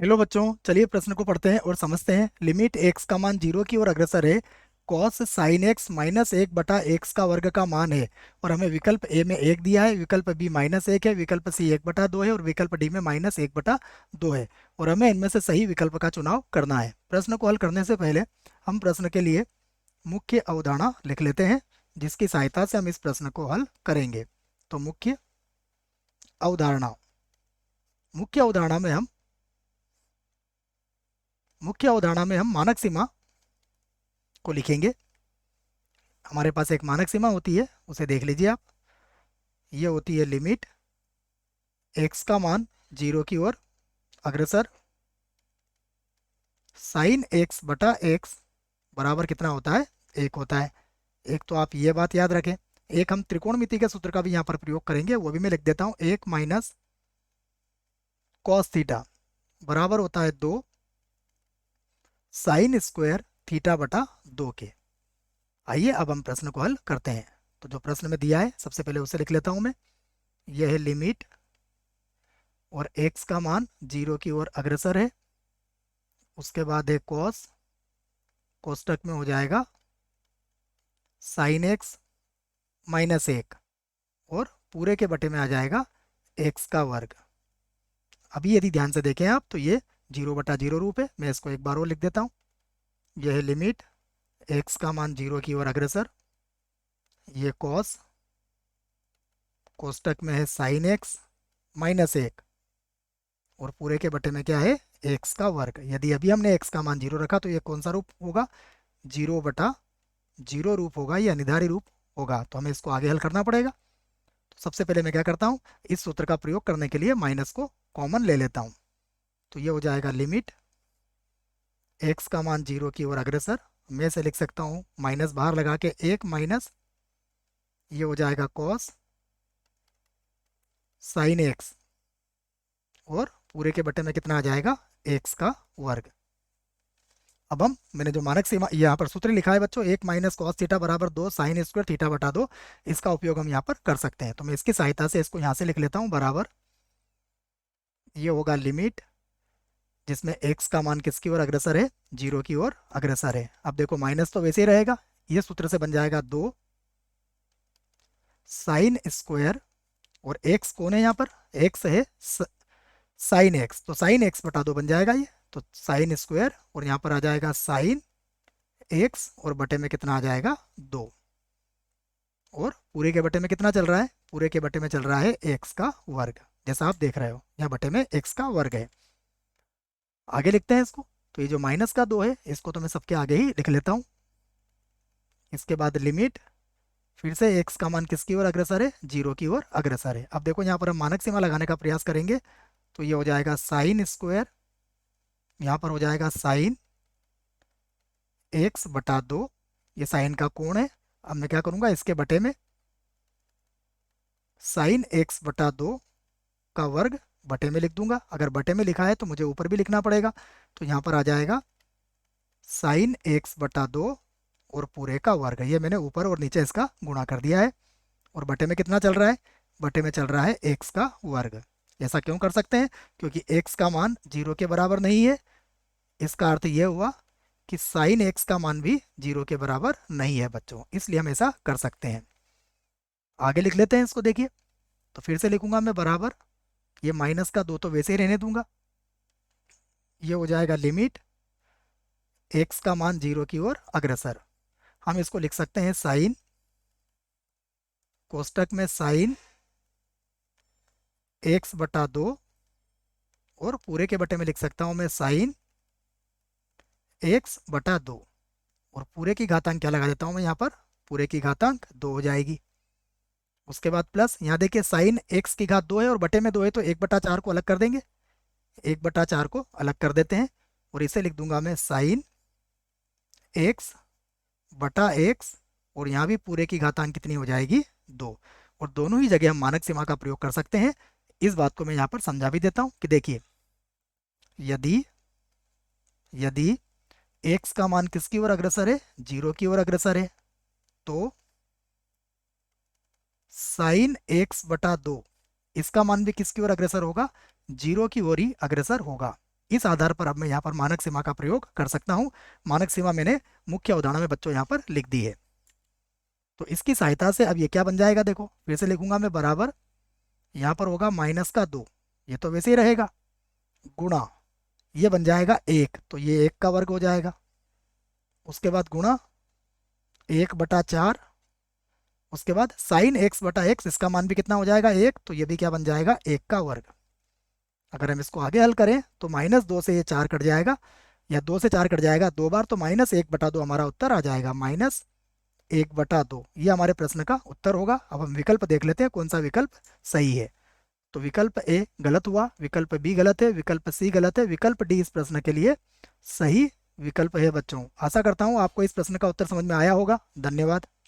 Hello बच्चों, चलिए प्रश्न को पढ़ते हैं और समझते हैं। लिमिट एक्स का मान जीरो की ओर अग्रसर है। कॉस साइन एक्स माइनस एक बटा एक्स का वर्ग का मान है और हमें विकल्प ए में एक दिया है, विकल्प बी माइनस एक है, विकल्प सी एक बटा दो है और विकल्प डी में माइनस एक बटा दो है। और हमें इनमें से सही विकल्प का चुनाव करना है। प्रश्न को हल करने से पहले हम प्रश्न के लिए मुख्य अवधारणा लिख लेते हैं, जिसकी सहायता से हम इस प्रश्न को हल करेंगे। तो अवधारणा मुख्य अवधारणा में हम मानक सीमा को लिखेंगे। हमारे पास एक मानक सीमा होती है, उसे देख लीजिए आप। ये होती है लिमिट एक्स का मान जीरो की ओर अग्रसर साइन एक्स बटा एक्स बराबर कितना होता है, एक होता है। एक तो आप ये बात याद रखें। एक हम त्रिकोणमिति के सूत्र का भी यहाँ पर प्रयोग करेंगे, वो भी मैं लिख देता हूँ। एक माइनस कॉस थीटा बराबर होता है दो साइन स्क्वायर थीटा बटा दो के। आइए अब हम प्रश्न को हल करते हैं। तो जो प्रश्न में दिया है सबसे पहले उसे लिख लेता हूँ मैं। यह है लिमिट और x का मान जीरो की ओर अग्रसर है। उसके बाद है कॉस, कोष्टक में हो जाएगा साइन एक्स माइनस एक और पूरे के बटे में आ जाएगा एक्स का वर्ग। अभी यदि ध्यान से देखें आप तो ये जीरो बटा जीरो रूप है। मैं इसको एक बार और लिख देता हूँ। यह है लिमिट एक्स का मान जीरो की ओर अग्रसर, ये कॉस, कोष्टक में है साइन एक्स माइनस एक और पूरे के बटे में क्या है, एक्स का वर्ग। यदि अभी हमने एक्स का मान जीरो रखा तो ये कौन सा रूप होगा, जीरो बटा जीरो रूप होगा या निधारी रूप होगा। तो हमें इसको आगे हल करना पड़ेगा। तो सबसे पहले मैं क्या करता हूँ, इस सूत्र का प्रयोग करने के लिए माइनस को कॉमन ले लेता हूँ। तो ये हो जाएगा लिमिट एक्स का मान जीरो की ओर अग्रसर। मैं से लिख सकता हूँ माइनस बाहर लगा के एक माइनस, ये हो जाएगा कॉस साइन एक्स और पूरे के बटे में कितना आ जाएगा, एक्स का वर्ग। अब मैंने जो मानक सीमा यहाँ पर सूत्र लिखा है बच्चों, एक माइनस कॉस थीटा बराबर दो साइन स्क्वायर थीटा बटा दो, इसका उपयोग हम यहाँ पर कर सकते हैं। तो मैं इसकी सहायता से इसको यहाँ से लिख लेता हूँ बराबर। ये होगा लिमिट जिसमें एक्स का मान किसकी ओर अग्रसर है, जीरो की ओर अग्रसर है। अब देखो माइनस तो वैसे ही रहेगा, ये सूत्र से बन जाएगा दो साइन स्क्वायर और एक्स कौन है यहाँ पर, एक्स है साइन एक्स, तो साइन एक्स बटा दो बन जाएगा ये। तो साइन स्क्वायर और यहाँ पर आ जाएगा साइन एक्स और बटे में कितना आ जाएगा, दो। और पूरे के बटे में कितना चल रहा है, पूरे के बटे में चल रहा है एक्स का वर्ग, जैसा आप देख रहे हो यहाँ बटे में एक्स का वर्ग है। आगे लिखते हैं इसको। तो ये जो माइनस का दो है इसको तो मैं सबके आगे ही लिख लेता हूँ। इसके बाद लिमिट फिर से एक्स का मान किसकी ओर अग्रसर है, जीरो की ओर अग्रसर है। अब देखो यहाँ पर हम मानक सीमा लगाने का प्रयास करेंगे। तो ये हो जाएगा साइन स्क्वायर, यहाँ पर हो जाएगा साइन एक्स बटा दो, ये साइन का कोण है। अब मैं क्या करूँगा, इसके बटे में साइन एक्स बटा दो का वर्ग बटे में लिख दूंगा। अगर बटे में लिखा है तो मुझे ऊपर भी लिखना पड़ेगा। तो यहाँ पर आ जाएगा साइन एक्स बटा दो और पूरे का वर्ग। ये मैंने ऊपर और नीचे इसका गुणा कर दिया है। और बटे में कितना चल रहा है, बटे में चल रहा है एक्स का वर्ग। ऐसा क्यों कर सकते हैं, क्योंकि एक्स का मान जीरो के बराबर नहीं है। इसका अर्थ यह हुआ कि साइन एक्स का मान भी जीरो के बराबर नहीं है बच्चों, इसलिए हम ऐसा कर सकते हैं। आगे लिख लेते हैं इसको, देखिए। तो फिर से लिखूंगा मैं बराबर, ये माइनस का दो तो वैसे ही रहने दूंगा। ये हो जाएगा लिमिट एक्स का मान जीरो की ओर अग्रसर। हम इसको लिख सकते हैं साइन, कोष्टक में साइन एक्स बटा दो और पूरे के बटे में लिख सकता हूं मैं साइन एक्स बटा दो और पूरे की घातांक क्या लगा देता हूं मैं यहाँ पर, पूरे की घातांक दो हो जाएगी। उसके बाद प्लस, यहाँ देखिए साइन एक्स की घात दो है और बटे में दो है, तो एक बटा चार को अलग कर देंगे, एक बटा चार को अलग कर देते हैं और इसे लिख दूंगा मैं साइन एक्स बटा एक्स और यहाँ भी पूरे की घातांक कितनी हो जाएगी, दो। और दोनों ही जगह हम मानक सीमा का प्रयोग कर सकते हैं। इस बात को मैं यहाँ पर समझा भी देता हूँ कि देखिए, यदि यदि एक्स का मान किसकी ओर अग्रसर है, जीरो की ओर अग्रसर है, तो साइन एक्स बटा दो इसका मान भी किसकी ओर अग्रसर होगा, जीरो की ओर ही अग्रसर होगा। इस आधार पर अब मैं यहाँ पर मानक सीमा का प्रयोग कर सकता हूँ। मानक सीमा मैंने मुख्य उदाहरण में बच्चों यहाँ पर लिख दी है। तो इसकी सहायता से अब ये क्या बन जाएगा, देखो फिर से लिखूंगा मैं, बराबर यहाँ पर होगा -2, ये तो वैसे ही रहेगा, गुणा ये बन जाएगा 1, तो ये 1 का वर्ग हो जाएगा। उसके बाद गुणा 1/4, उसके बाद साइन x/x, इसका मान भी कितना हो जाएगा 1, तो ये भी क्या बन जाएगा 1 का वर्ग। अगर हम इसको आगे हल करें तो -2 से ये 4 कट जाएगा, या 2 से 4 कट जाएगा 2 बार, तो -1/2 हमारा उत्तर आ जाएगा, -1/2 ये हमारे प्रश्न का उत्तर होगा। अब हम विकल्प देख लेते हैं कौन सा विकल्प सही है। तो विकल्प ए गलत हुआ, विकल्प बी गलत है, विकल्प सी गलत है, विकल्प डी इस प्रश्न के लिए सही विकल्प है बच्चों। आशा करता हूँ आपको इस प्रश्न का उत्तर समझ में आया होगा। धन्यवाद।